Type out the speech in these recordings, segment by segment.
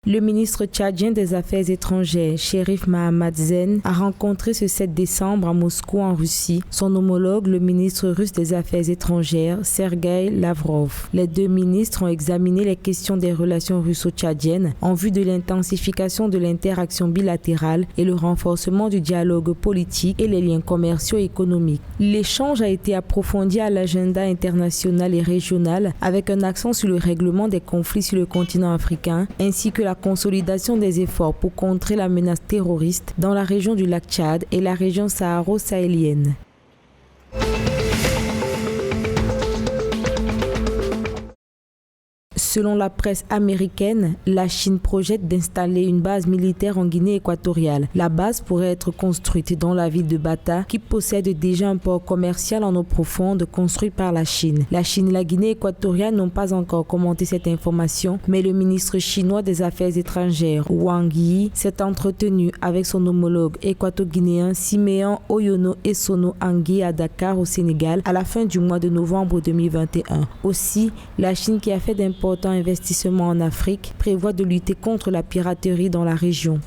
Le ministre tchadien des Affaires étrangères, Cherif Mahamat Zen, a rencontré ce 7 décembre à Moscou en Russie son homologue, le ministre russe des Affaires étrangères, Sergueï Lavrov. Les deux ministres ont examiné les questions des relations russo-tchadiennes en vue de l'intensification de l'interaction bilatérale et le renforcement du dialogue politique et les liens commerciaux et économiques. L'échange a été approfondi à l'agenda international et régional avec un accent sur le règlement des conflits sur le continent africain ainsi que la consolidation des efforts pour contrer la menace terroriste dans la région du lac Tchad et la région saharo-sahélienne. Selon la presse américaine, la Chine projette d'installer une base militaire en Guinée équatoriale. La base pourrait être construite dans la ville de Bata, qui possède déjà un port commercial en eau profonde construit par la Chine. La Chine et la Guinée équatoriale n'ont pas encore commenté cette information, mais le ministre chinois des Affaires étrangères, Wang Yi, s'est entretenu avec son homologue équato-guinéen Siméon Oyono Essono Angui à Dakar au Sénégal à la fin du mois de novembre 2021. Aussi, la Chine, qui a fait d'importants investissements en Afrique, prévoit de lutter contre la piraterie dans la région.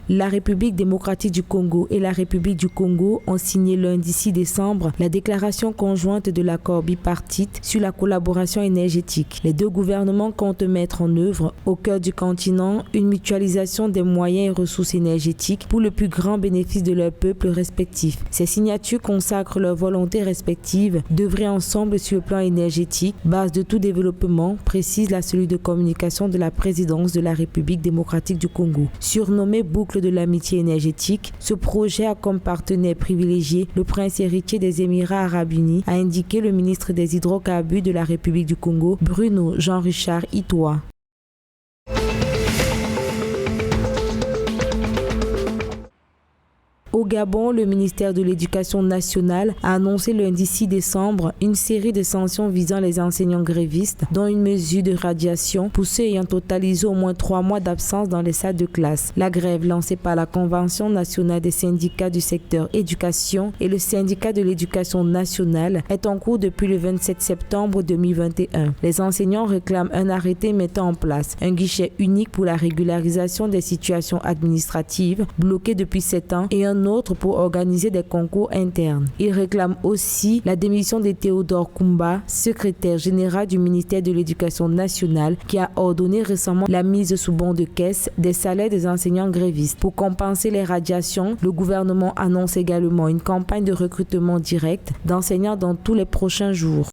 La République démocratique du Congo et la République du Congo ont signé lundi 6 décembre la déclaration conjointe de l'accord bipartite sur la collaboration énergétique. Les deux gouvernements comptent mettre en œuvre au cœur du continent une mutualisation des moyens et ressources énergétiques pour le plus grand bénéfice de leurs peuples respectifs. Ces signatures consacrent leurs volontés respectives d'œuvrer ensemble sur le plan énergétique, base de tout développement, précise la cellule de communication de la présidence de la République démocratique du Congo. Surnommé boucle de l'amitié énergétique, ce projet a comme partenaire privilégié le prince héritier des Émirats arabes unis, a indiqué le ministre des Hydrocarbures de la République du Congo, Bruno Jean-Richard Itoa. Au Gabon, le ministère de l'Éducation nationale a annoncé lundi 6 décembre une série de sanctions visant les enseignants grévistes, dont une mesure de radiation pour ceux ayant totalisé au moins 3 mois d'absence dans les salles de classe. La grève lancée par la Convention nationale des syndicats du secteur éducation et le syndicat de l'éducation nationale est en cours depuis le 27 septembre 2021. Les enseignants réclament un arrêté mettant en place un guichet unique pour la régularisation des situations administratives bloquées depuis 7 ans et un autre pour organiser des concours internes. Il réclame aussi la démission de Théodore Kumba, secrétaire général du ministère de l'Éducation nationale, qui a ordonné récemment la mise sous bon de caisse des salaires des enseignants grévistes. Pour compenser les radiations, le gouvernement annonce également une campagne de recrutement direct d'enseignants dans tous les prochains jours.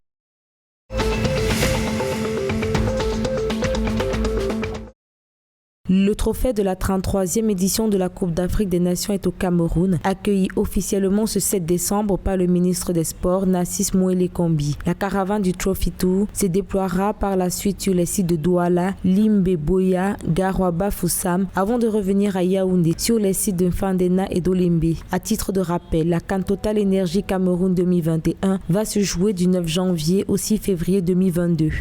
Le trophée de la 33e édition de la Coupe d'Afrique des Nations est au Cameroun, accueilli officiellement ce 7 décembre par le ministre des Sports, Narcisse Mouélé Kombi. La caravane du Trophy Tour se déploiera par la suite sur les sites de Douala, Limbe Boya, Garoua Bafoussam, avant de revenir à Yaoundé sur les sites de Fandena et d'Olembe. À titre de rappel, la CAN Total Énergie Cameroun 2021 va se jouer du 9 janvier au 6 février 2022.